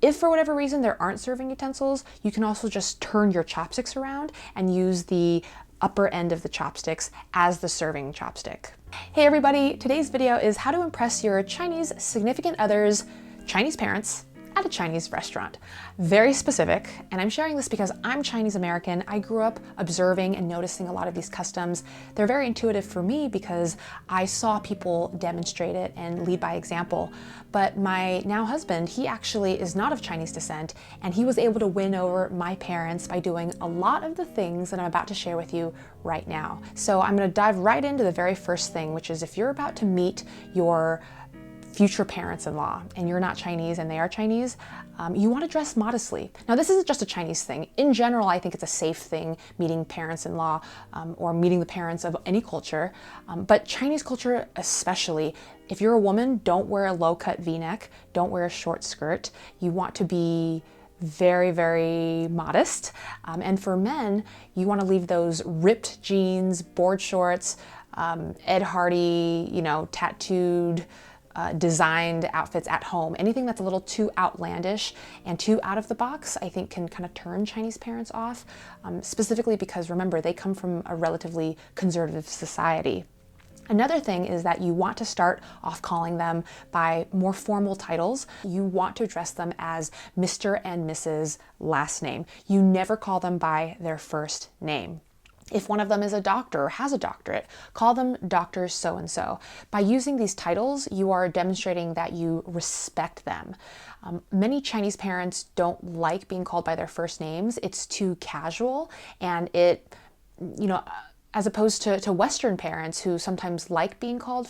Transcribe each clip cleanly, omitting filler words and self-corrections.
If for whatever reason there aren't serving utensils, you can also just turn your chopsticks around and use the upper end of the chopsticks as the serving chopstick. Hey everybody, today's video is how to impress your Chinese significant other's Chinese parents at a Chinese restaurant. Very specific, and I'm sharing this because I'm Chinese American. I grew up observing and noticing a lot of these customs. They're very intuitive for me because I saw people demonstrate it and lead by example. But my now husband, he actually is not of Chinese descent, and he was able to win over my parents by doing a lot of the things that I'm about to share with you right now. So I'm gonna dive right into the very first thing, which is if you're about to meet your future parents-in-law and you're not Chinese and they are Chinese, you want to dress modestly. Now, this isn't just a Chinese thing. In general, I think it's a safe thing meeting parents-in-law or meeting the parents of any culture, but Chinese culture especially. If you're a woman, don't wear a low-cut V-neck, don't wear a short skirt. You want to be very, very modest. And for men, you want to leave those ripped jeans, board shorts, Ed Hardy, tattooed, designed outfits at home. Anything that's a little too outlandish and too out of the box, I think can kind of turn Chinese parents off, specifically because remember, they come from a relatively conservative society. Another thing is that you want to start off calling them by more formal titles. You want to address them as Mr. and Mrs. last name. You never call them by their first name. If one of them is a doctor or has a doctorate, call them Dr. So-and-so. By using these titles, you are demonstrating that you respect them. Many Chinese parents don't like being called by their first names. It's too casual, and it, as opposed to Western parents who sometimes like being called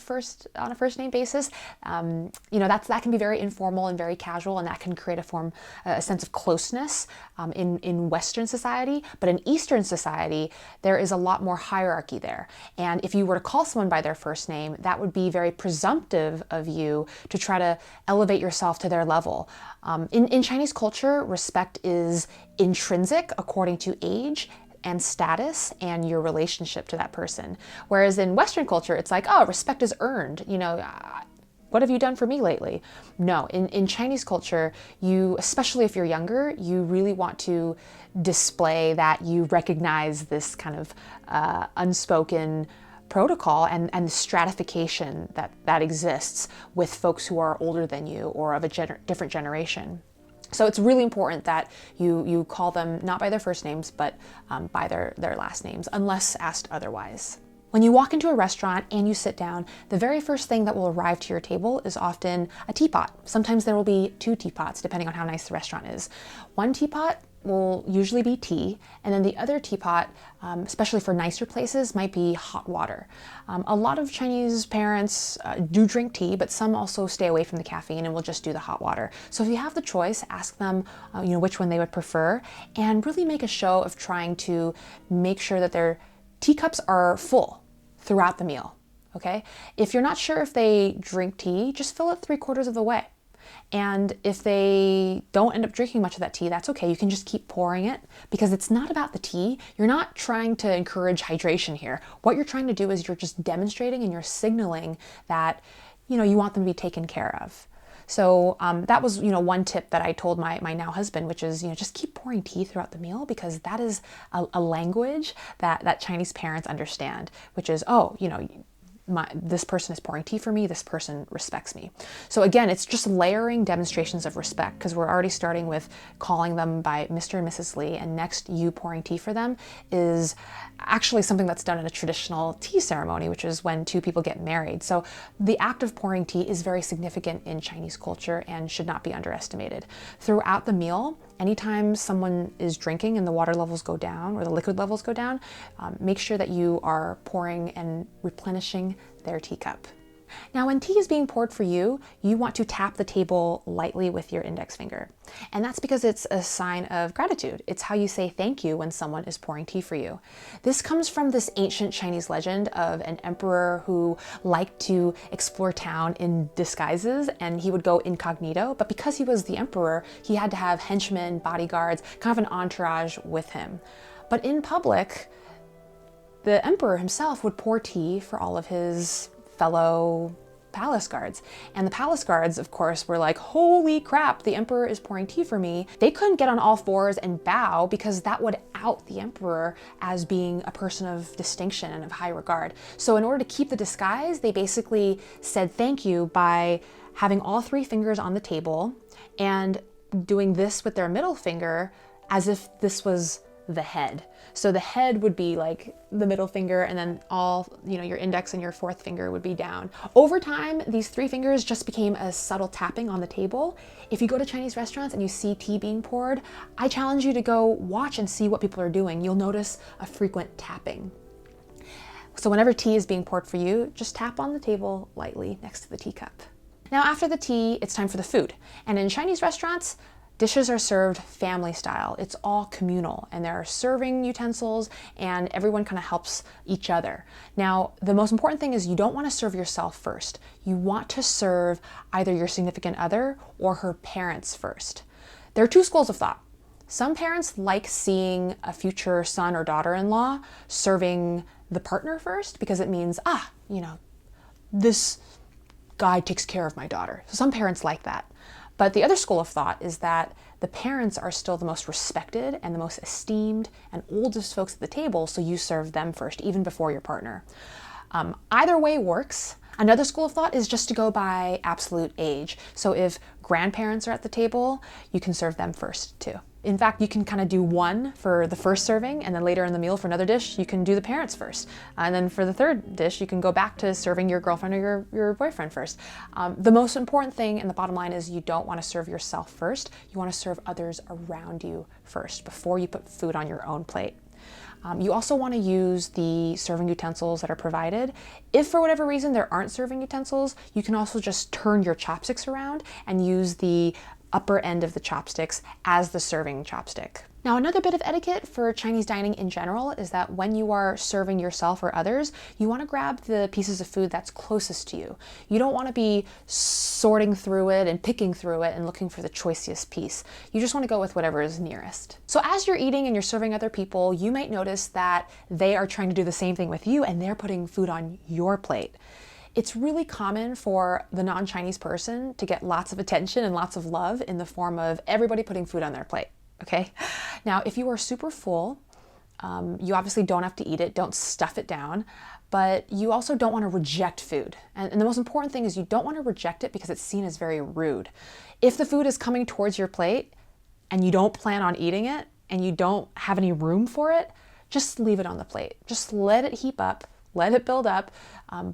on a first name basis, that can be very informal and very casual, and that can create a sense of closeness in Western society. But in Eastern society, there is a lot more hierarchy there. And if you were to call someone by their first name, that would be very presumptive of you to try to elevate yourself to their level. In Chinese culture, respect is intrinsic according to age and status and your relationship to that person. Whereas in Western culture, it's like, oh, respect is earned. What have you done for me lately? No, in Chinese culture, especially if you're younger, you really want to display that you recognize this kind of unspoken protocol and the stratification that exists with folks who are older than you or of a different generation. So it's really important that you call them not by their first names, but by their last names, unless asked otherwise. When you walk into a restaurant and you sit down, the very first thing that will arrive to your table is often a teapot. Sometimes there will be 2 teapots, depending on how nice the restaurant is. One teapot will usually be tea, and then the other teapot, especially for nicer places, might be hot water. A lot of Chinese parents do drink tea, but some also stay away from the caffeine and will just do the hot water. So if you have the choice, ask them which one they would prefer, and really make a show of trying to make sure that their teacups are full throughout the meal, okay? If you're not sure if they drink tea, just fill it 3/4 of the way. And if they don't end up drinking much of that tea, that's okay. You can just keep pouring it because it's not about the tea. You're not trying to encourage hydration here. What you're trying to do is you're just demonstrating and you're signaling that, you want them to be taken care of. So that was, one tip that I told my now husband, which is, just keep pouring tea throughout the meal because that is a language that Chinese parents understand, which is, this person is pouring tea for me, this person respects me. So again, it's just layering demonstrations of respect because we're already starting with calling them by Mr. and Mrs. Lee, and next you pouring tea for them is actually something that's done in a traditional tea ceremony, which is when 2 people get married. So the act of pouring tea is very significant in Chinese culture and should not be underestimated. Throughout the meal, anytime someone is drinking and the water levels go down or the liquid levels go down, make sure that you are pouring and replenishing their teacup. Now, when tea is being poured for you, you want to tap the table lightly with your index finger. And that's because it's a sign of gratitude. It's how you say thank you when someone is pouring tea for you. This comes from this ancient Chinese legend of an emperor who liked to explore town in disguises, and he would go incognito. But because he was the emperor, he had to have henchmen, bodyguards, kind of an entourage with him. But in public, the emperor himself would pour tea for all of his fellow palace guards. And the palace guards, of course, were like, holy crap, the emperor is pouring tea for me. They couldn't get on all fours and bow because that would out the emperor as being a person of distinction and of high regard. So in order to keep the disguise, they basically said thank you by having all three fingers on the table and doing this with their middle finger as if this was the head. So the head would be like the middle finger, and then all, your index and your fourth finger would be down. Over time, these three fingers just became a subtle tapping on the table. If you go to Chinese restaurants and you see tea being poured, I challenge you to go watch and see what people are doing. You'll notice a frequent tapping. So whenever tea is being poured for you, just tap on the table lightly next to the teacup. Now after the tea, it's time for the food. And in Chinese restaurants, dishes are served family style. It's all communal, and there are serving utensils, and everyone kind of helps each other. Now, the most important thing is you don't want to serve yourself first. You want to serve either your significant other or her parents first. There are two schools of thought. Some parents like seeing a future son or daughter-in-law serving the partner first because it means, this guy takes care of my daughter. So some parents like that. But the other school of thought is that the parents are still the most respected and the most esteemed and oldest folks at the table, so you serve them first, even before your partner. Either way works. Another school of thought is just to go by absolute age. So if grandparents are at the table, you can serve them first too. In fact, you can kind of do one for the first serving, and then later in the meal for another dish, you can do the parents first. And then for the third dish, you can go back to serving your girlfriend or your boyfriend first. The most important thing and the bottom line is you don't want to serve yourself first. You want to serve others around you first before you put food on your own plate. You also want to use the serving utensils that are provided. If for whatever reason there aren't serving utensils, you can also just turn your chopsticks around and use the upper end of the chopsticks as the serving chopstick. Now, another bit of etiquette for Chinese dining in general is that when you are serving yourself or others, you want to grab the pieces of food that's closest to you. You don't want to be sorting through it and picking through it and looking for the choicest piece. You just want to go with whatever is nearest. So as you're eating and you're serving other people, you might notice that they are trying to do the same thing with you and they're putting food on your plate. It's really common for the non-Chinese person to get lots of attention and lots of love in the form of everybody putting food on their plate, okay? Now, if you are super full, you obviously don't have to eat it, don't stuff it down, but you also don't want to reject food. And the most important thing is you don't want to reject it because it's seen as very rude. If the food is coming towards your plate and you don't plan on eating it and you don't have any room for it, just leave it on the plate. Just let it heap up. Let it build up,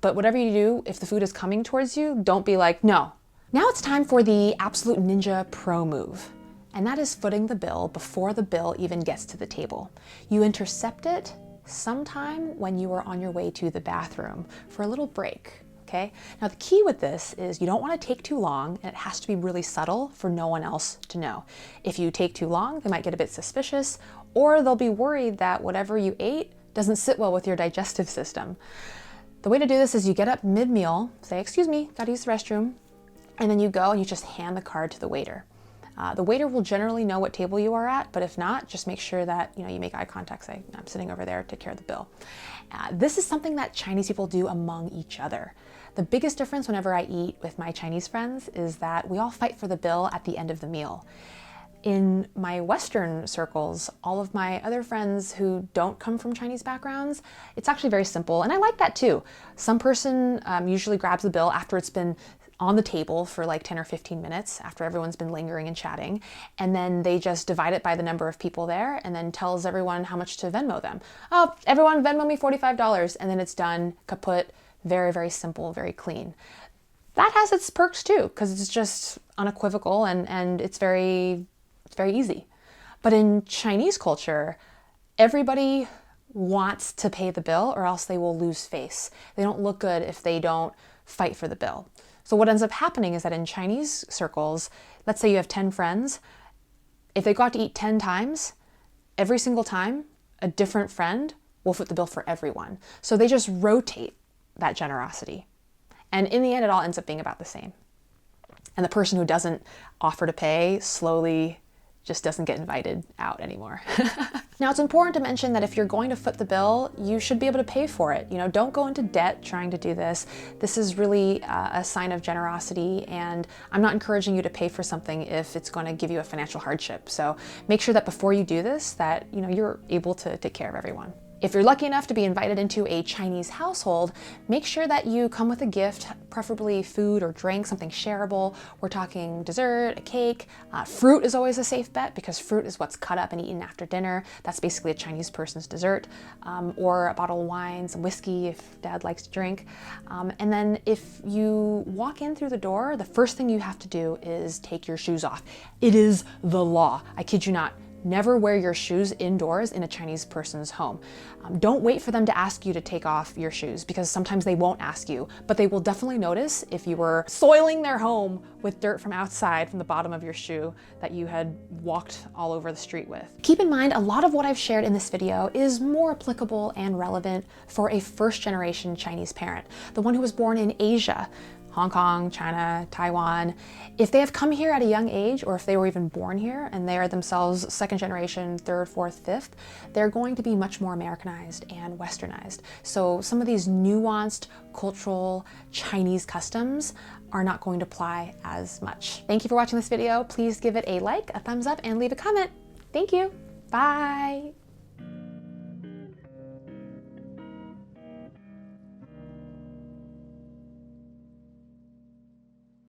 but whatever you do, if the food is coming towards you, don't be like, no. Now it's time for the absolute ninja pro move, and that is footing the bill before the bill even gets to the table. You intercept it sometime when you are on your way to the bathroom for a little break, okay? Now the key with this is you don't want to take too long, and it has to be really subtle for no one else to know. If you take too long, they might get a bit suspicious, or they'll be worried that whatever you ate doesn't sit well with your digestive system. The way to do this is you get up mid-meal, say, excuse me, gotta use the restroom, and then you go and you just hand the card to the waiter. The waiter will generally know what table you are at, but if not, just make sure that you make eye contact, say, I'm sitting over there, take care of the bill. This is something that Chinese people do among each other. The biggest difference whenever I eat with my Chinese friends is that we all fight for the bill at the end of the meal. In my Western circles, all of my other friends who don't come from Chinese backgrounds, it's actually very simple, and I like that too. Some person usually grabs the bill after it's been on the table for like 10 or 15 minutes, after everyone's been lingering and chatting, and then they just divide it by the number of people there and then tells everyone how much to Venmo them. Oh, everyone Venmo me $45, and then it's done, kaput, very, very simple, very clean. That has its perks too, because it's just unequivocal and it's very easy. But in Chinese culture, everybody wants to pay the bill or else they will lose face. They don't look good if they don't fight for the bill. So what ends up happening is that in Chinese circles, let's say you have 10 friends, if they go out to eat 10 times, every single time, a different friend will foot the bill for everyone. So they just rotate that generosity. And in the end, it all ends up being about the same. And the person who doesn't offer to pay slowly just doesn't get invited out anymore. Now, it's important to mention that if you're going to foot the bill, you should be able to pay for it. You know, don't go into debt trying to do this. This is really a sign of generosity, and I'm not encouraging you to pay for something if it's going to give you a financial hardship. So make sure that before you do this, that you're able to take care of everyone. If you're lucky enough to be invited into a Chinese household, make sure that you come with a gift, preferably food or drink, something shareable. We're talking dessert, a cake. Fruit is always a safe bet because fruit is what's cut up and eaten after dinner. That's basically a Chinese person's dessert. Or a bottle of wine, some whiskey if dad likes to drink. And then if you walk in through the door, the first thing you have to do is take your shoes off. It is the law. I kid you not. Never wear your shoes indoors in a Chinese person's home. Don't wait for them to ask you to take off your shoes because sometimes they won't ask you, but they will definitely notice if you were soiling their home with dirt from outside from the bottom of your shoe that you had walked all over the street with. Keep in mind, a lot of what I've shared in this video is more applicable and relevant for a first-generation Chinese parent, the one who was born in Asia, Hong Kong, China, Taiwan. If they have come here at a young age, or if they were even born here and they are themselves second generation, third, fourth, fifth, they're going to be much more Americanized and westernized. So some of these nuanced cultural Chinese customs are not going to apply as much. Thank you for watching this video. Please give it a like, a thumbs up, and leave a comment. Thank you. Bye.